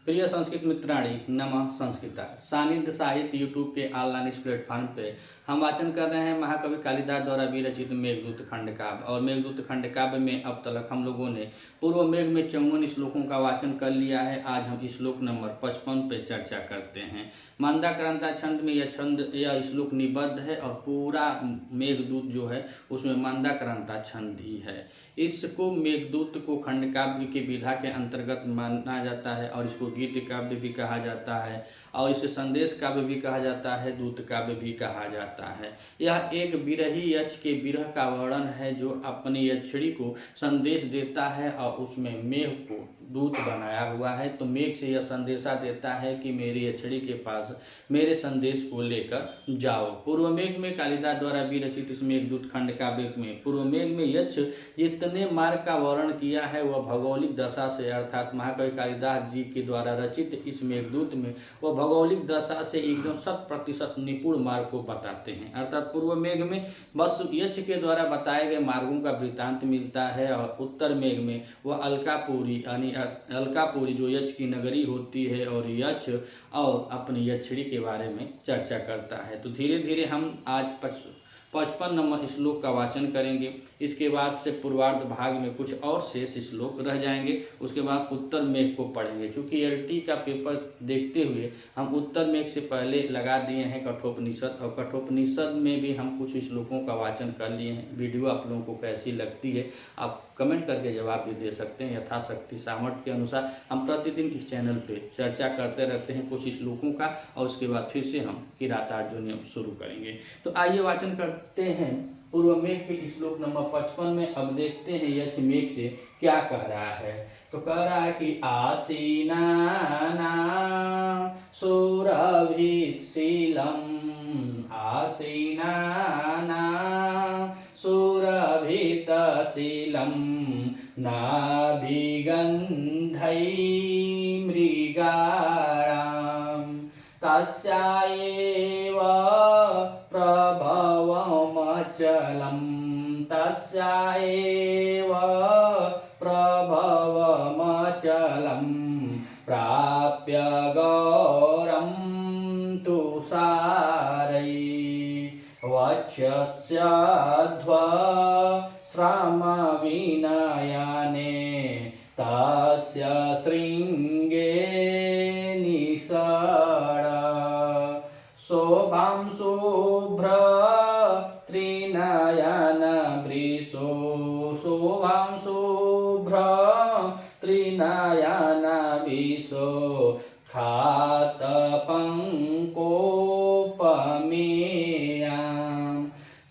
प्रिय संस्कृत मित्राणी नमः संस्कृता सानिध्य साहित्य यूट्यूब के ऑनलाइन इस प्लेटफॉर्म पे हम वाचन कर रहे हैं महाकवि कालिदास द्वारा विरचित मेघदूत खंड काव्य। और मेघदूत खंड काव्य में अब तक हम लोगों ने पूर्व मेघ में 54 श्लोकों का वाचन कर लिया है। आज हम श्लोक नंबर 55 पे चर्चा करते हैं। मंदाक्रांता छंद में यह छंद यह श्लोक निबद्ध है और पूरा मेघदूत जो है उसमें मंदाक्रांता छंद ही है। इसको मेघदूत को खंड काव्य की विधा के अंतर्गत माना जाता है और इसको गीत काव्य भी कहा जाता है और इसे संदेश काव्य भी कहा जाता है, दूत काव्य भी कहा जाता है। यह एक विरही यक्ष के विरह का वर्णन है जो अपनी यक्षिणी को संदेश देता है और उसमें मेघ को दूत बनाया हुआ है। तो मेघ से यह संदेशा देता है कि मेरी यक्षिणी के पास मेरे संदेश को लेकर जाओ। पूर्व मेघ में कालिदास द्वारा विरचित इस मेघदूत खंड काव्य में पूर्व मेघ में यक्ष जितने मार्ग का वर्णन किया है वह भौगोलिक दशा से अर्थात महाकवि कालिदास जी के द्वारा रचित इस मेघदूत में वह भौगोलिक दशा से एकदम 100% निपुण मार्ग को बताते हैं। अर्थात पूर्व मेघ में बस यक्ष के द्वारा बताए गए मार्गों का वृत्तांत मिलता है और उत्तर मेघ में वह अलकापुरी यानी अलकापुरी जो यक्ष की नगरी होती है और यक्ष और अपनी यक्षिणी के बारे में चर्चा करता है। तो धीरे धीरे हम आज 55 नंबर श्लोक का वाचन करेंगे। इसके बाद से पूर्वार्ध भाग में कुछ और शेष श्लोक रह जाएंगे। उसके बाद उत्तर मेघ को पढ़ेंगे। चूँकि एलटी का पेपर देखते हुए हम उत्तर मेघ से पहले लगा दिए हैं कठोपनिषद और कठोपनिषद में भी हम कुछ श्लोकों का वाचन कर लिए हैं। वीडियो आप लोगों को कैसी लगती है आप कमेंट करके जवाब भी दे सकते हैं। यथाशक्ति सामर्थ्य के अनुसार हम प्रतिदिन इस चैनल पे चर्चा करते रहते हैं कुछ श्लोकों का और उसके बाद फिर से हम किरातार्जुनीयम शुरू करेंगे। तो आइए वाचन करते हैं पूर्व मेघ के श्लोक नंबर 55 में। अब देखते हैं यक्ष मेघ से क्या कह रहा है। तो कह रहा है कि आसीना सुरभिशीलम आसीना सुरभितशीलम नाभिगन्धै मृगाणां तस्याएव प्रभवमचलं तस्याएव प्रभवमचलं प्राप्य गौरं तुषारै वक्षस्याध्वश्रमविनयने तस्य शृङ्गे निषाद शोभां शुभ्र त्रिनयन वृषो शोभां शुभ्र त्रिनयन वृषो खातपंकोपमेयाम्।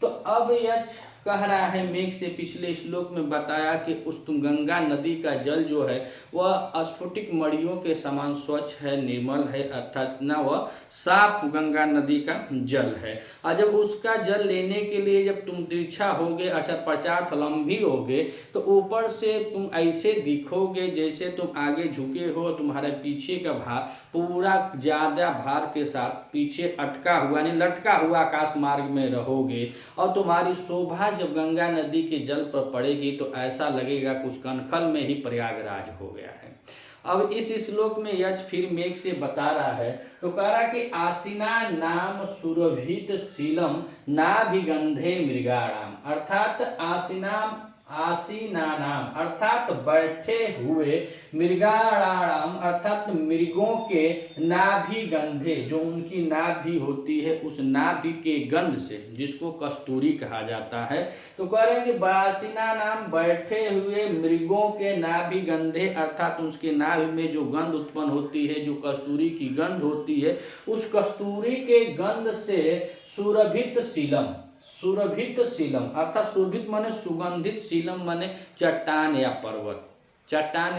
तो अब यक्ष कह रहा है मेघ से पिछले श्लोक में बताया कि उस गंगा नदी का जल जो है वह स्फटिक मणियों के समान स्वच्छ है, निर्मल है, अर्थात न वह साफ गंगा नदी का जल है। और जब उसका जल लेने के लिए जब तुम तिरछा होगे अर्थात पश्चात लंबी होगे तो ऊपर से तुम ऐसे दिखोगे जैसे तुम आगे झुके हो, तुम्हारे पीछे का भाग पूरा ज्यादा भार के साथ पीछे अटका हुआ यानी लटका हुआ आकाश मार्ग में रहोगे और तुम्हारी शोभा जब गंगा नदी के जल पर पड़ेगी तो ऐसा लगेगा कुछ कनखल में ही प्रयागराज हो गया है। अब इस श्लोक में यक्ष फिर मेघ से बता रहा है। तो कह रहा कि आसीना नाम सुरभित शीलम नाभिगंधे मृगाणाम अर्थात आसीना नाम अर्थात बैठे हुए मृगाणाम अर्थात मृगों के नाभि गंधे जो उनकी नाभि होती है उस नाभि के गंध से जिसको कस्तूरी कहा जाता है। तो कह रहे हैं कि आसीना नाम बैठे हुए मृगों के नाभि गंधे अर्थात उसके नाभि में जो गंध उत्पन्न होती है जो कस्तूरी की गंध होती है उस कस्तूरी के गंध से सुरभित शीलम अर्थात सुरभित माने सुगंधित, शीलम माने चट्टान या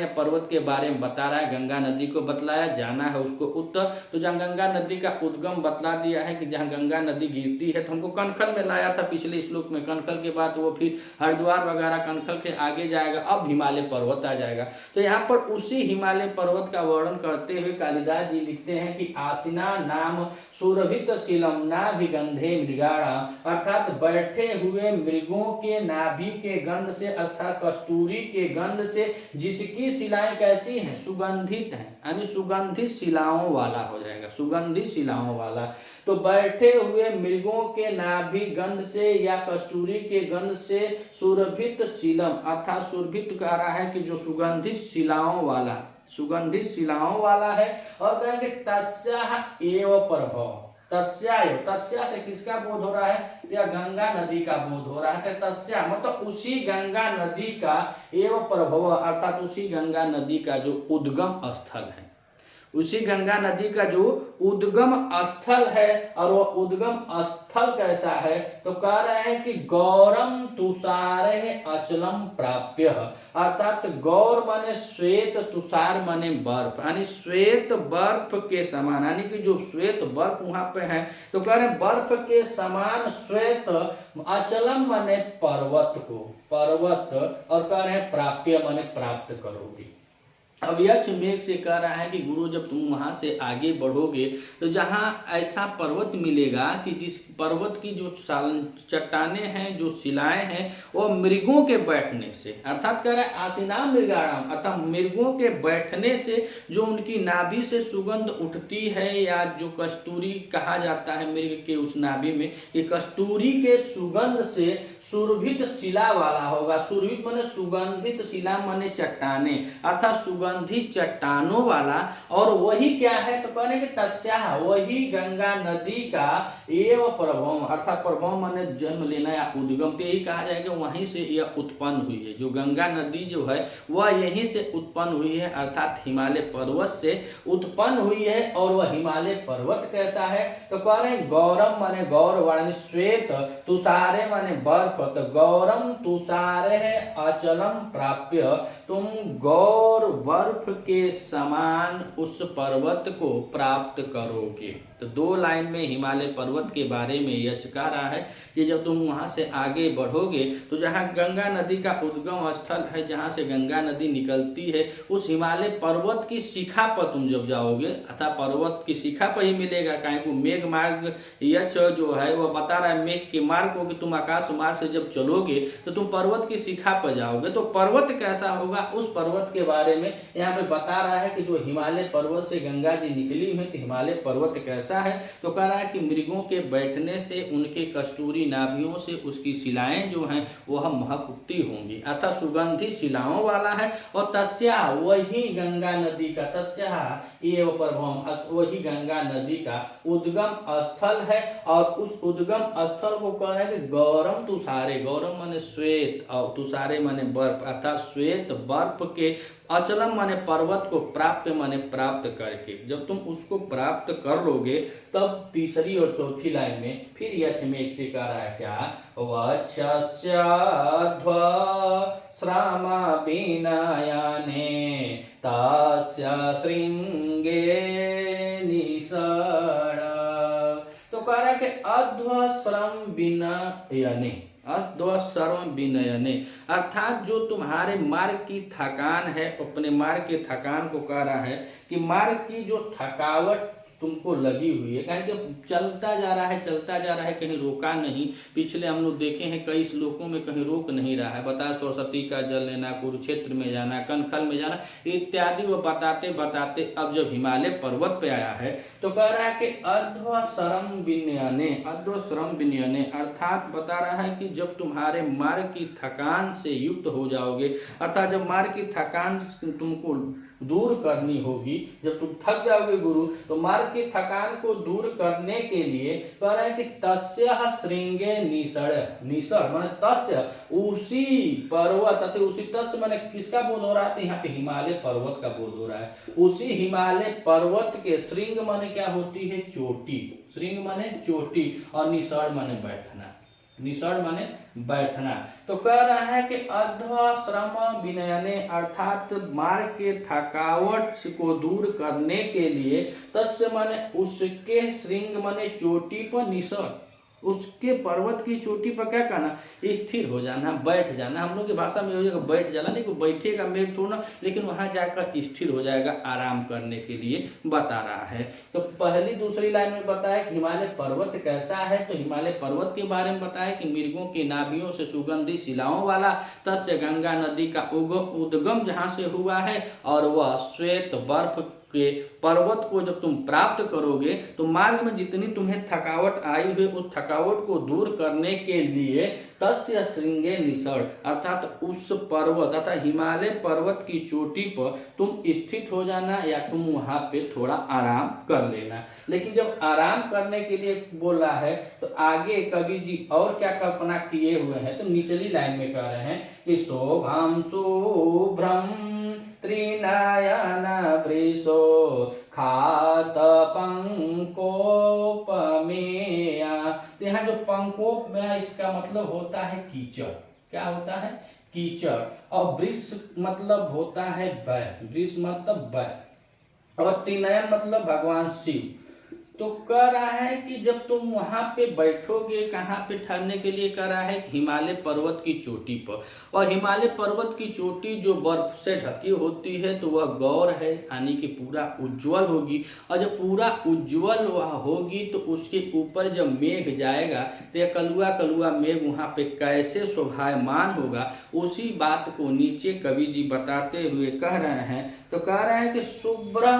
पर्वत के बारे में बता रहा है। गंगा नदी को बतलाया जाना है उसको उत्तर। तो जहाँ गंगा नदी का उद्गम बतला दिया है कि जहाँ गंगा नदी गिरती है तो हमको कनखल में लाया था पिछले श्लोक में। कनखल के बाद वो फिर हरिद्वार वगैरह कनखल के आगे जाएगा, अब हिमालय पर्वत आ जाएगा। तो यहाँ पर उसी हिमालय पर्वत का वर्णन करते हुए कालिदास जी लिखते हैं कि आसीना नाम सुरभित शीलम नाभिगंधे मृगाणाम अर्थात बैठे हुए मृगों के नाभि के गंध से अर्थात कस्तूरी के गंध से जिसकी शिलाएं कैसी हैं, सुगंधित हैं, यानी सुगंधित शिलाओं वाला हो जाएगा, सुगंधित शिलाओं वाला। तो बैठे हुए मृगों के नाभि गंध से या कस्तूरी के गंध से सुरभित शिलम, अर्थात सुरभित कह रहा है कि जो सुगंधित शिलाओं वाला, सुगंधित शिलाओं वाला है। और कहेंगे तस्याः एव प्रभव, तस्या तस्या से किसका बोध हो रहा है, या गंगा नदी का बोध हो रहा है। तो तस्या मतलब उसी गंगा नदी का एव प्रभव, अर्थात उसी गंगा नदी का जो उद्गम स्थल है, उसी गंगा नदी का जो उद्गम स्थल है। और वो उद्गम स्थल कैसा है, तो कह रहे हैं कि गौरम तुषारे अचलम प्राप्य, अर्थात गौर माने श्वेत, तुषार माने बर्फ, यानी श्वेत बर्फ के समान, यानी कि जो श्वेत बर्फ वहां पे है, तो कह रहे हैं बर्फ के समान श्वेत, अचलम माने पर्वत को, पर्वत, और कह रहे हैं प्राप्य माने प्राप्त करोगे। अब यक्ष मेघ से कह रहा है कि गुरु जब तुम वहां से आगे बढ़ोगे तो जहां ऐसा पर्वत मिलेगा कि जिस पर्वत की जो चट्टाने हैं, जो शिलाएं हैं, वो मृगों के बैठने से, अर्थात कह रहा है आसीना मृगाणाम, अर्थात मृगों के बैठने से जो उनकी नाभि से सुगंध उठती है, या जो कस्तूरी कहा जाता है मृग के उस नाभि में, ये कस्तूरी के सुगंध से सुरभित शिला वाला होगा। सुरभित माने सुगंधित, शिला माने चट्टाने, अर्थात सुगंधित चट्टानों वाला। और वही क्या है, तो कहने के तस्या, वही गंगा नदी का एव प्रभव, अर्थात प्रभव माने जन्म लेना या उद्गम, तो यही कहा जाएगा वहीं से यह उत्पन्न हुई है। जो गंगा नदी जो है वह यहीं से उत्पन्न हुई है, अर्थात हिमालय पर्वत से उत्पन्न हुई है। और वह हिमालय पर्वत कैसा है, तो कह रहे हैं गौरम माने गौर वाणी श्वेत, तुषारे माने बर्फ, तो गौरम तुषारे अचलम प्राप्य, तुम गौर बर्फ के समान उस पर्वत को प्राप्त करोगे। तो दो लाइन में हिमालय पर्वत के बारे में यक्ष कह रहा है कि जब तुम वहां से आगे बढ़ोगे तो जहां गंगा नदी का उद्गम स्थल है, जहां से गंगा नदी निकलती है, उस हिमालय पर्वत की शिखा पर तुम जब जाओगे, अर्थात पर्वत की शिखा पर ही मिलेगा, काहे को मेघ मार्ग यक्ष जो है वह बता रहा है मेघ के मार्ग को, कि तुम आकाश मार्ग से जब चलोगे तो तुम पर्वत की शिखा पर जाओगे। तो पर्वत कैसा होगा, उस पर्वत के बारे में यहाँ पे बता रहा है कि जो हिमालय पर्वत से गंगा जी निकली हुई, तो हिमालय पर्वत कैसा है, तो कह रहा है कि मृगों के बैठने से, उनके कस्तूरी नाभियों से उसकी शिलाएं जो हैं वह महकती होंगी, अर्थात सुगंधित शिलाओं वाला है। और तस्या, वही गंगा नदी का, तस्या एव प्रभवम, वही गंगा नदी का उद्गम स्थल है। और उस उद्गम स्थल को कह रहा है कि गौरम तुषारे, गौरम माने श्वेत और तुषारे माने बर्फ, अर्थात श्वेत बर्फ के, अचलम माने पर्वत को, प्राप्त माने प्राप्त करके, जब तुम उसको प्राप्त कर लोगे तब तीसरी और चौथी लाइन में फिर यक्ष मेघ से कह रहा है क्या, वक्षस्याध्व श्रामा बीनायाने तास्या श्रृंगे निषाद। तो कह रहा है कि अध्व श्रम विनयने, अध्वसर्व विनयने, अर्थात जो तुम्हारे मार्ग की थकान है, अपने मार्ग के थकान को कह रहा है कि मार्ग की जो थकावट तुमको लगी हुई है, कहें कि चलता जा रहा है, चलता जा रहा है, कहीं रोका नहीं। पिछले हम लोग देखे हैं कई श्लोकों में कहीं रोक नहीं रहा है, बता सरस्वती का जल लेना, कुरुक्षेत्र में जाना, कनखल में जाना इत्यादि, वो बताते बताते अब जब हिमालय पर्वत पे आया है तो कह रहा है कि अर्ध्वश्रम विनयने, अर्ध्वश्रम विनयने, अर्थात बता रहा है कि जब तुम्हारे मार्ग की थकान से युक्त हो जाओगे, अर्थात जब मार्ग की थकान तुमको दूर करनी होगी, जब तुम थक जाओगे गुरु, तो मार्ग की थकान को दूर करने के लिए कह रहा है कि तस्य श्रृंगे निषड़, निषड़ माने तस्य, उसी पर्वत, अति उसी तस्य माने किसका बोध हो रहा है, तो यहाँ पे हिमालय पर्वत का बोध हो रहा है। उसी हिमालय पर्वत के, श्रृंग माने क्या होती है, चोटी, श्रृंग माने चोटी, और निषड़ माने बैठना, निषड़ माने बैठना। तो कह रहा है कि अध्वश्रम विनयने, अर्थात मार्ग के थकावट को दूर करने के लिए, तस्य माने उसके, श्रृंग माने चोटी पर, निषड़ उसके पर्वत की चोटी पर क्या करना, स्थिर हो जाना, बैठ जाना। हम लोग की भाषा में हो जाएगा बैठ जाना, लेकिन बैठेगा मेघ थोड़ा, लेकिन वहां जाकर स्थिर हो जाएगा, आराम करने के लिए बता रहा है। तो पहली दूसरी लाइन में बताया कि हिमालय पर्वत कैसा है, तो हिमालय पर्वत के बारे में बताया कि मृगों की नाभियों से सुगंधित शिलाओं वाला, तस्य गंगा नदी का उद्गम जहां से हुआ है, और वह श्वेत बर्फ के पर्वत को जब तुम प्राप्त करोगे तो मार्ग में जितनी तुम्हें थकावट आई हुई उस थकावट को दूर करने के लिए तस्य श्रृंगे निसर, अर्थात उस पर्वत अर्थात हिमालय पर्वत की चोटी पर तुम स्थित हो जाना या तुम वहां पे थोड़ा आराम कर लेना। लेकिन जब आराम करने के लिए बोला है तो आगे कवि जी और क्या कल्पना किए हुए हैं, तो निचली लाइन में कह रहे हैं कि शोभाम शुभ्रम त्रिनयन वृषो खात पंकोपमेया। तो यहाँ जो पंकोपमेया इसका मतलब होता है कीचड़। क्या होता है? कीचड़। और वृष मतलब होता है बैल, वृष मतलब बैल, और त्रिनयन मतलब भगवान शिव। तो कह रहा है कि जब तुम वहां पे बैठोगे, कहाँ पे ठहरने के लिए कह रहा है, हिमालय पर्वत की चोटी पर। और हिमालय पर्वत की चोटी जो बर्फ से ढकी होती है तो वह गौर है, यानी कि पूरा उज्जवल होगी। और जब पूरा उज्जवल वह होगी तो उसके ऊपर जब मेघ जाएगा तो यह कलुआ कलुआ मेघ वहां पे कैसे शोभायमान होगा, उसी बात को नीचे कवि जी बताते हुए कह रहे हैं। तो कह रहे हैं कि शुभ्र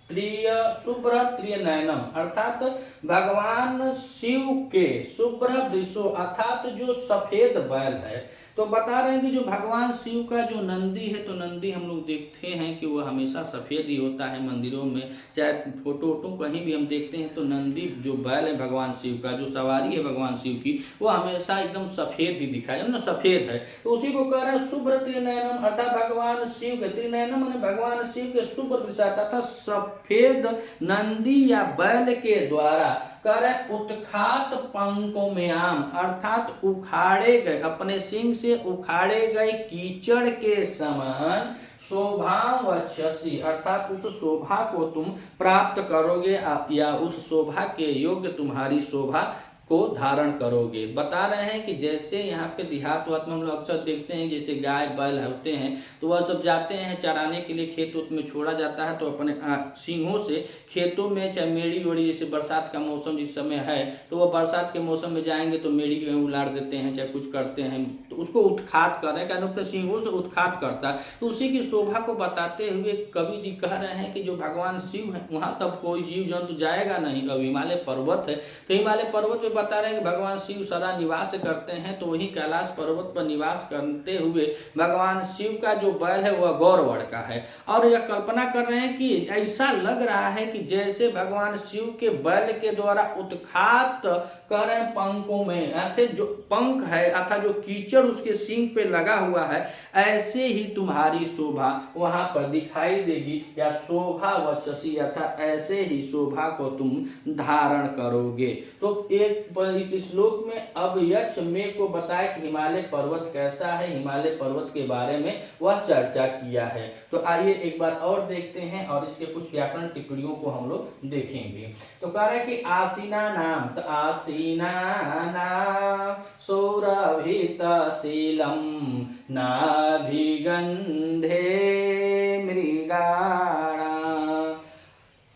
त्रिय नयनम, अर्थात भगवान शिव के शुभ्र वृषो अर्थात जो सफेद बैल है। तो बता रहे हैं कि जो भगवान शिव का जो नंदी है, तो नंदी हम लोग देखते हैं कि वह हमेशा सफेद ही होता है। मंदिरों में चाहे फोटो वोटो कहीं भी हम देखते हैं तो नंदी जो बैल है भगवान शिव का, जो सवारी है भगवान शिव की, वो हमेशा एकदम सफेद ही दिखाई ना, सफेद है। तो उसी को कह रहा है शुभ्र त्रिनयनम, अर्थात भगवान शिव के त्रिनयनम माने भगवान शिव के शुभ्र वृषा तथा सफेद नंदी या बैल के द्वारा कर उत्खात पंकोम्याम, अर्थात उखाड़े गए, अपने सिंह से उखाड़े गए कीचड़ के समान शोभाम वक्षसी, अर्थात उस शोभा को तुम प्राप्त करोगे या उस शोभा के योग्य तुम्हारी शोभा को धारण करोगे। बता रहे हैं कि जैसे यहाँ पे देहात वात में हम लोग अक्सर देखते हैं, जैसे गाय बैल होते हैं तो वह सब जाते हैं चराने के लिए, खेत उत में छोड़ा जाता है, तो अपने सींगों से खेतों में चाहे मेड़ी वेड़ी, जैसे बरसात का मौसम जिस समय है तो वह बरसात के मौसम में जाएंगे तो मेड़ी कहीं उलाड़ देते हैं, चाहे कुछ करते हैं, तो उसको उत्खात कर रहे हैं, अपने सींगों से उत्खात करता है। तो उसी की शोभा को बताते हुए कवि जी कह रहे हैं कि जो भगवान शिव है वहाँ तब कोई जीव जंतु जाएगा नहीं। अब हिमालय पर्वत है तो हिमालय पर्वत में बता रहे हैं कि भगवान शिव सदा निवास करते हैं, तो वही कैलाश पर्वत पर निवास करते हुए भगवान शिव का जो बैल है वह गौरवर्ण का है। और यह कल्पना कर रहे हैं कि ऐसा लग रहा है कि जैसे भगवान शिव के बैल के द्वारा उत्खात कर रहे पंखों में, अर्थात जो पंख है अर्थात जो कीचड़ उसके सींग पे लगा हुआ है, ऐसे ही तुम्हारी शोभा वहां पर दिखाई देगी, या शोभा वक्षसी अर्थात ऐसे ही शोभा को तुम धारण करोगे। तो एक इस श्लोक में अब यक्ष मेघ को बताया कि हिमालय पर्वत कैसा है, हिमालय पर्वत के बारे में वह चर्चा किया है। तो आइए एक बार और देखते हैं और इसके कुछ व्याकरण टिप्पणियों को हम लोग देखेंगे। तो कह रहे हैं कि आसीना नाम, तो आसीना नाम सौरभित शीलम नाभिगंधे मृगाणा।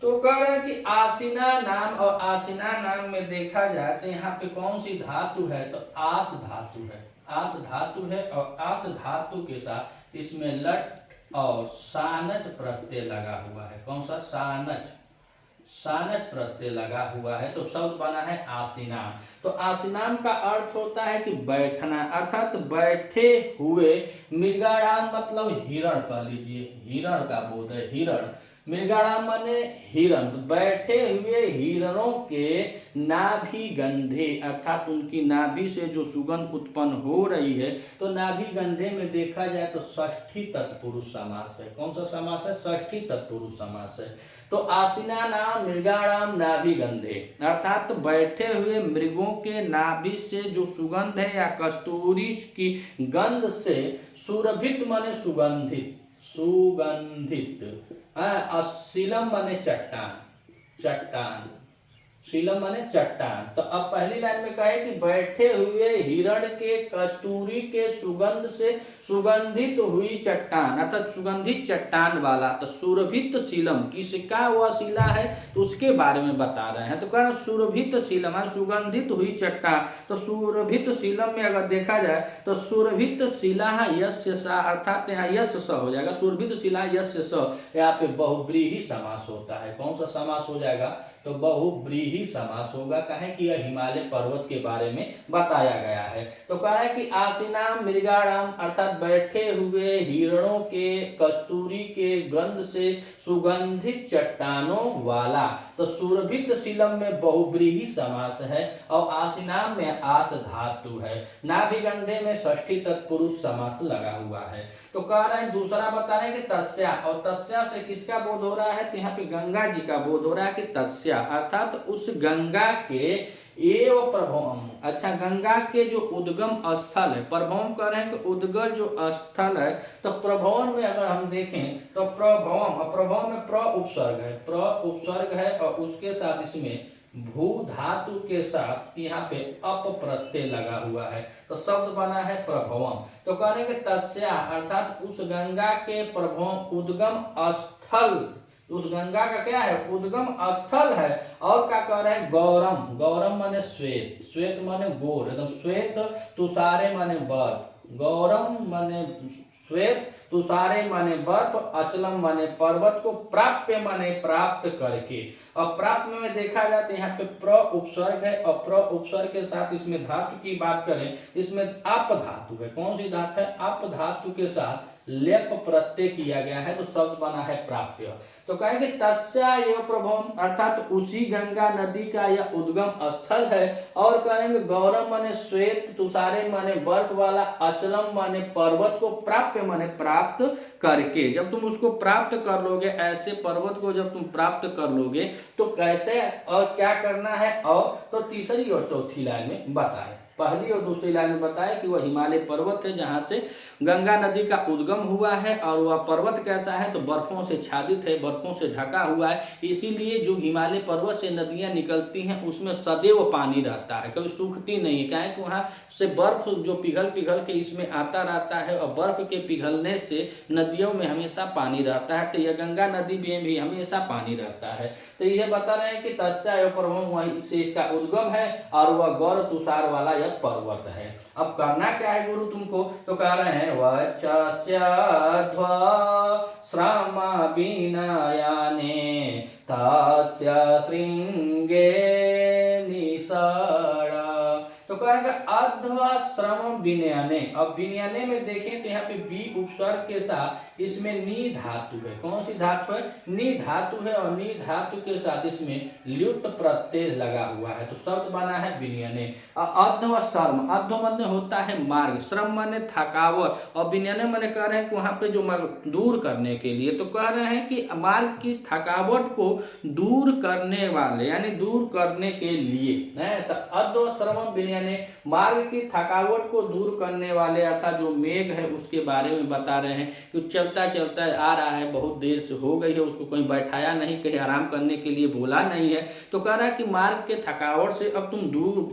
तो कह रहे हैं कि आसीना नाम, और आसीना नाम में देखा जाए तो यहाँ पे कौन सी धातु है, तो आस धातु है, आस धातु है। और आस धातु के साथ इसमें लट और सानच प्रत्यय लगा हुआ है। कौन सा? सानच, सानच प्रत्यय लगा हुआ है, तो शब्द बना है आसीनाम। तो आसीनाम का अर्थ होता है कि बैठना, अर्थात बैठे हुए। मृगाणाम मतलब हिरण कह लीजिए, हिरण का बोध है, हिरण। मृगाणाम माने हिरण, बैठे हुए हिरणों के नाभि गंधे, अर्थात उनकी नाभि से जो सुगंध उत्पन्न हो रही है। तो नाभि गंधे में देखा जाए तो षष्ठी तत्पुरुष समास है। कौन सा समास है? षष्ठी तत्पुरुष समास है। तो आसीना नाम मृगाणाम नाभि गंधे, अर्थात बैठे हुए मृगों के नाभि से जो सुगंध है या कस्तूरी की गंध से, सुरभित माने सुगंधित, सुगंधित। अशीलम माने चट्टान, चट्टान, शीलम माने चट्टान। तो अब पहली लाइन में कहे कि बैठे हुए हिरण के कस्तूरी के सुगंध से सुगंधित हुई चट्टान, अर्थात सुगंधित चट्टान वाला। तो सुरभित शीलम किसका वह शिला है तो उसके बारे में बता रहे हैं। तो कह रहे सुरभित शीलम है सुगंधित हुई चट्टान। तो सुरभित शीलम में अगर देखा जाए तो सुरभित शिला यस्य सा, अर्थात यहाँ यश स हो जाएगा। सुरभित शिला यस्य स, यहाँ पे बहुव्रीहि समास होता है। कौन सा समास हो जाएगा तो बहुव्रीहि समास होगा। कहे कि यह हिमालय पर्वत के बारे में बताया गया है। तो कह रहा है कि आसीनाम मृगाणाम, अर्थात बैठे हुए हिरणों के कस्तूरी के गंध से सुगंधित चट्टानों वाला। तो सुरभित शीलम में बहुव्रीहि समास है और आसीनाम में आस धातु है। नाभिगंधे में षष्ठी तत्पुरुष समास लगा हुआ है। तो कह रहे हैं दूसरा बता रहे हैं कि तस्या, और तस्या से किसका बोध हो रहा है तो यहाँ पे गंगा जी का बोध हो रहा है कि तस्या, अर्थात उस गंगा के एव प्रभवम। अच्छा, गंगा के जो उद्गम स्थल है, प्रभवम कह रहे हैं कि उद्गम जो स्थल है। तो प्रभवन में अगर हम देखें तो प्रभवम, और प्रभवम में प्र उपसर्ग है, प्र उपसर्ग है और उसके साथ इसमें भू धातु के साथ यहाँ पे अप प्रत्यय लगा हुआ है। तो शब्द बना है प्रभवम। तो कहेंगे तस्या, अर्थात उस गंगा के प्रभवम उद्गम स्थल, उस गंगा का क्या है उद्गम स्थल है। और क्या कह रहे हैं गौरम, गौरम माने श्वेत, श्वेत माने गोर, एकदम श्वेत, तुषारे माने बर्फ, गौरम माने श्वेत, तुषारे माने बर्फ, अचलम माने पर्वत को, प्राप्य माने प्राप्त करके। अब प्राप्त में देखा जाए तो यहाँ पे प्र उपसर्ग है और प्र उपसर्ग के साथ इसमें धातु की बात करें, इसमें अप धातु है। कौन सी धातु है अप धातु के साथ लेप प्रत्यय किया गया है। तो शब्द बना है प्राप्य। तो कहेंगे तस्या एव प्रभवम, अर्थात उसी गंगा नदी का यह उद्गम स्थल है। और कहेंगे गौरम माने श्वेत, तुषारे माने बर्फ वाला, अचलम माने पर्वत को, प्राप्य माने प्राप्त करके। जब तुम उसको प्राप्त कर लोगे, ऐसे पर्वत को जब तुम प्राप्त कर लोगे तो कैसे और क्या करना है। और तो तीसरी और चौथी लाइन में बताए, पहली और दूसरी लाइन में बताया कि वह हिमालय पर्वत है जहाँ से गंगा नदी का उद्गम हुआ है। और वह पर्वत कैसा है तो बर्फों से छादित है, बर्फों से ढका हुआ है। इसीलिए जो हिमालय पर्वत से नदियाँ निकलती हैं उसमें सदैव पानी रहता है, कभी सूखती नहीं है। क्या है कि वहाँ से बर्फ जो पिघल पिघल के इसमें आता रहता है और बर्फ के पिघलने से नदियों में हमेशा पानी रहता है। तो यह गंगा नदी में भी हमेशा पानी रहता है। तो यह बता रहे हैं कि तस्या एव प्रभवम, वहीं से इसका उद्गम है और वह गौर तुषार वाला यह पर्वत है। अब करना क्या है गुरु तुमको, तो कह रहे हैं वक्षस्याध्वा श्राम विनयाने तस्य श्रृंगे निषाड़ा। तो कहेंगे अध्वा श्रम विनयने। अब विनयने में देखें तो यहाँ पे बी उपसर्ग के साथ इसमें नी धातु है। कौन सी धातु है नी धातु है और नी धातु के साथ इसमें ल्युट प्रत्यय लगा हुआ है। तो शब्द बना है विनयने। अध्व श्रम, अध्व माने होता है मार्ग, श्रम माने थकावट और विनयने माने कह रहे हैं कि वहां पे जो दूर करने के लिए। तो कह रहे हैं कि मार्ग की थकावट को दूर करने वाले यानी दूर करने के लिए है। तो अध्व श्रम विनयने मार्ग की थकावट को दूर करने वाले अर्थात जो मेघ है उसके बारे में बता रहे हैं कि चलता चलता आ रहा है, बहुत देर से हो गई है, उसको कहीं बैठाया नहीं, कहीं आराम करने के लिए बोला नहीं है। तो कह रहा है कि मार्ग के थकावट से अब तुम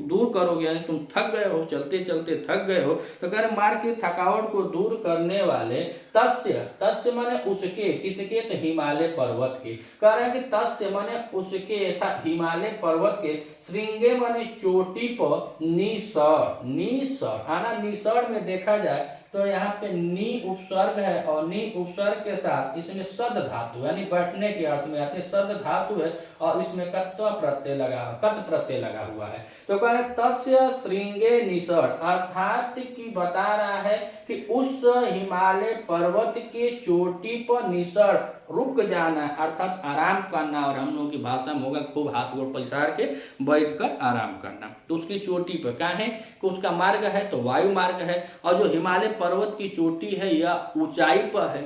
दूर करोगे, यानी तुम थक गए हो, चलते चलते थक गए हो। तो कह रहे मार्ग की थकावट को दूर करने वाले तस्य, तस्य माने उसके, किसके तो हिमालय पर्वत के। कह रहे हैं कि तस्य माने उसके था हिमालय पर्वत के, श्रृंगे माने चोटी पर, निसर, निसर आना निसर में देखा जाए तो यहाँ पे नी उपसर्ग है और नी उपसर्ग के साथ इसमें सद धातु यानी बैठने के अर्थ में आते सद धातु है और इसमें कत्व प्रत्यय लगा, कत प्रत्यय लगा हुआ है। तो कह रहे तस्य श्रृंगे निसर, अर्थात की बता रहा है कि उस हिमालय पर्वत के चोटी पर निसर रुक जाना अर्थात आराम करना, और हम लोगों की भाषा में होगा खूब हाथ गोड़ पसार के बैठकर आराम करना। तो उसकी चोटी पर क्या है कि उसका मार्ग है तो वायु मार्ग है, और जो हिमालय पर्वत की चोटी है यह ऊंचाई पर है,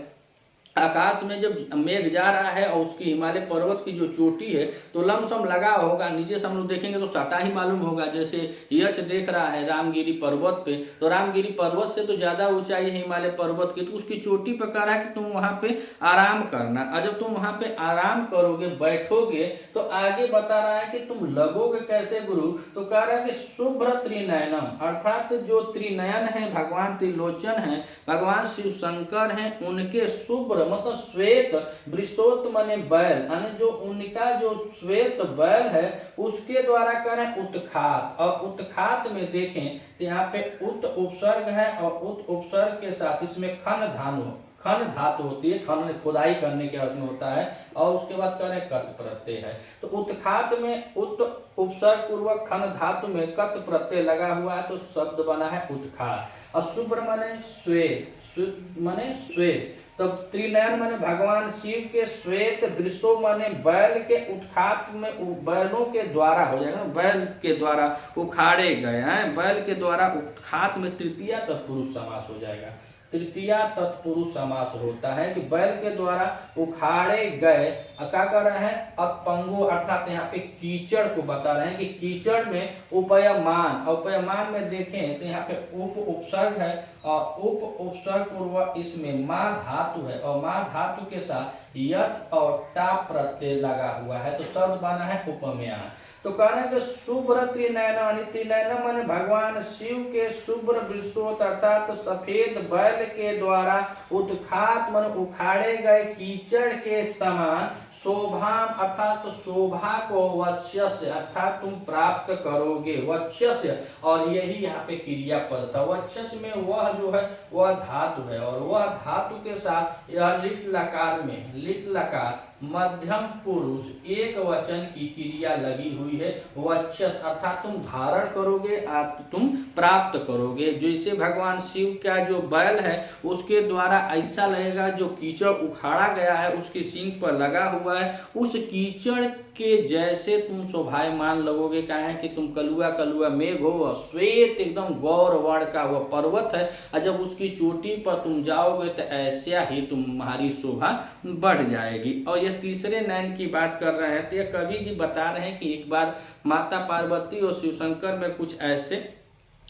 आकाश में जब मेघ जा रहा है और उसकी हिमालय पर्वत की जो चोटी है तो लमसम लगा होगा, नीचे से हम लोग देखेंगे तो सटा ही मालूम होगा। जैसे यश देख रहा है रामगिरी पर्वत पे, तो रामगिरी पर्वत से तो ज़्यादा ऊंचाई है हिमालय पर्वत की, तो उसकी चोटी पर कह रहा है कि तुम वहाँ पे आराम करना। और जब तुम वहाँ पे आराम करोगे, बैठोगे, तो आगे बता रहा है कि तुम लगोगे कैसे गुरु, तो कह रहा है कि शुभ्र त्रिनयनम, अर्थात जो त्रिनयन है भगवान त्रिलोचन है, भगवान शिव शंकर हैं, उनके शुभ्र मतलब श्वेत, वृषोत माने बैल, यानी जो उनका जो श्वेत बैल है उसके द्वारा करें उत्खात। और उत्खात में देखें तो यहाँ पे उत उपसर्ग है और उत उपसर्ग के साथ इसमें खन धातु होती है, खन खुदाई करने के अर्थ में होता है, और उसके बाद करें कत प्रत्यय है। तो उत्खात में उत उपसर्ग पूर्वक खन धातु में कत प्रत्यय लगा हुआ है तो शब्द बना है उत्खात। और शुभ्र माने श्वेत, माने श्वेत, तब त्रिनयन माने भगवान शिव के श्वेत, वृषो माने बैल के उत्खात में बैलों के द्वारा हो जाएगा, बैल के द्वारा उखाड़े गए हैं, बैल के द्वारा उत्खात में तृतीया तत्पुरुष समास हो जाएगा। तृतीया तत्पुरुष समास होता है कि बैल के द्वारा उखाड़े गए, क्या कर रहे हैं, अपंगो, अर्थात यहाँ पे कीचड़ को बता रहे हैं कि कीचड़ में उपयमान, उपयमान में देखें तो यहाँ पे उप उपसर्ग है और उप उपसर्ग पूर्वक इसमें माँ धातु है और माँ धातु के साथ यत और टा प्रत्यय लगा हुआ है तो शब्द बना है उपमयान। तो कह रहे हैं कि शुभ्र त्रिनयन, त्रिनयन माने भगवान शिव के शुभ्र वृषोत अर्थात सफेद बैल के द्वारा उत्खात मन उखाड़े गए कीचड़ के समान शोभाम अर्थात शोभा को वक्षस्य अर्थात तुम प्राप्त करोगे, वक्षस्य, और यही यहाँ पे क्रियापद था। वक्षस्य में वह जो है वह धातु है और वह धातु के साथ यह लिट लकार में, लिट लकार मध्यम पुरुष एक वचन की क्रिया लगी हुई है, वक्षस अर्थात तुम धारण करोगे, तुम प्राप्त करोगे। जैसे भगवान शिव का जो बैल है उसके द्वारा ऐसा लगेगा जो कीचड़ उखाड़ा गया है उसकी सींग पर लगा हुआ है, उस कीचड़ के जैसे तुम शोभायमान लगोगे। क्या है कि तुम कलुआ कलुआ मेघ हो, श्वेत एकदम गौर वर्ण का वह पर्वत है, और जब उसकी चोटी पर तुम जाओगे तो ऐसा ही तुम्हारी शोभा बढ़ जाएगी। और यह तीसरे नयन की बात कर रहे हैं तो यह कवि जी बता रहे हैं कि एक बार माता पार्वती और शिव शंकर में कुछ ऐसे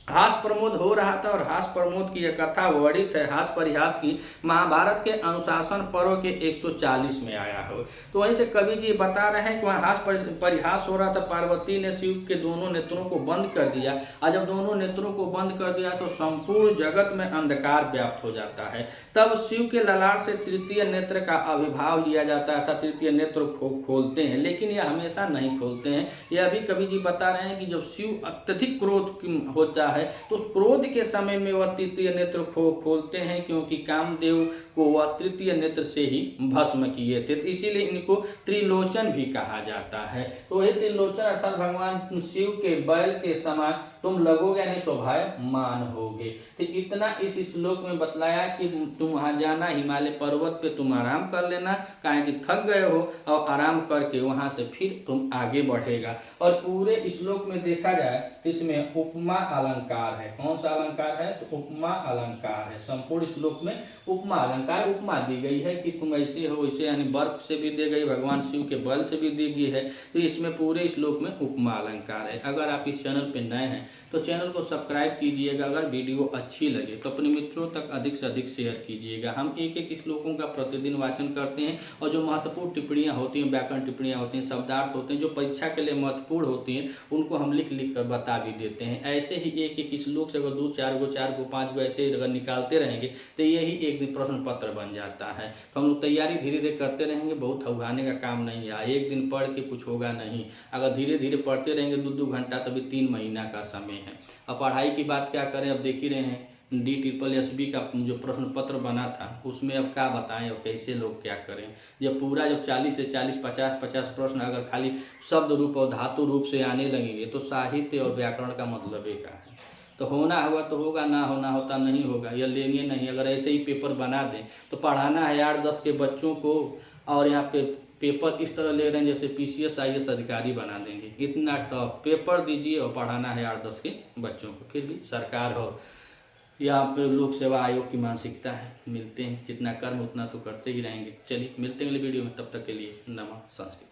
हास प्रमोद हो रहा था, और हास प्रमोद की यह कथा वर्णित है हास परिहास की महाभारत के अनुशासन पर्व के 140 में आया हो। तो वहीं से कवि जी बता रहे हैं कि वहाँ हास परिहास हो रहा था, पार्वती ने शिव के दोनों नेत्रों को बंद कर दिया, और जब दोनों नेत्रों को बंद कर दिया तो संपूर्ण जगत में अंधकार व्याप्त हो जाता है। तब शिव के ललाट से तृतीय नेत्र का आविर्भाव लिया जाता है, तृतीय नेत्र खोलते हैं, लेकिन यह हमेशा नहीं खोलते हैं। यह भी कवि जी बता रहे हैं कि जब शिव अत्यधिक क्रोध होता है तो उस क्रोध के समय में वह तृतीय नेत्र खोलते हैं, क्योंकि कामदेव को वह तृतीय नेत्र से ही भस्म किए थे, तो इसीलिए इनको त्रिलोचन भी कहा जाता है। तो वही त्रिलोचन अर्थात भगवान शिव के बैल के समान तुम लगोगे यानी शोभायमान होगे। तो इतना इस श्लोक में बतलाया कि तुम वहां जाना, हिमालय पर्वत पे तुम आराम कर लेना, काहे कि थक गए हो, और आराम करके वहां से फिर तुम आगे बढ़ेगा। और पूरे श्लोक में देखा जाए तो इसमें उपमा अलंकार है। कौन सा अलंकार है? तो उपमा अलंकार है। संपूर्ण श्लोक में उपमा अलंकार, उपमा दी गई है कि तुम ऐसे हो वैसे, यानी बर्फ से भी दी गई, भगवान शिव के बल से भी दी गई है। तो इसमें पूरे श्लोक में उपमा अलंकार है। अगर आप इस चैनल पर नए हैं तो चैनल को सब्सक्राइब कीजिएगा। अगर वीडियो अच्छी लगे तो अपने मित्रों तक अधिक से अधिक शेयर कीजिएगा। हम एक एक श्लोकों का प्रतिदिन वाचन करते हैं, और जो महत्वपूर्ण टिप्पणियाँ होती हैं, व्याकरण टिप्पणियाँ होती हैं, शब्दार्थ होते हैं, जो परीक्षा के लिए महत्वपूर्ण होती हैं, उनको हम लिख लिख कर बता भी देते हैं। ऐसे ही एक एक श्लोक से अगर 2 4 गो 5 गो ऐसे अगर निकालते रहेंगे तो यही एक दिन प्रश्न पत्र बन जाता है। तो हम लोग तैयारी धीरे धीरे करते रहेंगे, बहुत हौहाने का काम नहीं है। एक दिन पढ़ के कुछ होगा नहीं, अगर धीरे धीरे पढ़ते रहेंगे 2-2 घंटा, तभी 3 महीना का समय है। अब पढ़ाई की बात क्या करें, अब देख ही रहे हैं DSSB का जो प्रश्न पत्र बना था उसमें अब क्या बताएं और कैसे लोग क्या करें। जब पूरा 40 से 40 50 प्रश्न अगर खाली शब्द रूप और धातु रूप से आने लगेंगे तो साहित्य और व्याकरण का मतलब ही क्या है। तो होना हुआ तो होगा, ना होना होता नहीं होगा, यह लेंगे नहीं। अगर ऐसे ही पेपर बना दें तो पढ़ाना है 8-10 के बच्चों को, और यहाँ पे पेपर इस तरह ले रहे हैं जैसे PCS IAS अधिकारी बना देंगे। इतना टफ पेपर दीजिए और पढ़ाना है 8-10 के बच्चों को, फिर भी सरकार हो यहाँ पे लोक सेवा आयोग की मानसिकता है। मिलते हैं, जितना कर्म उतना तो करते ही रहेंगे। चलिए मिलते हैं अगले वीडियो में, तब तक के लिए नमः संस्कृत।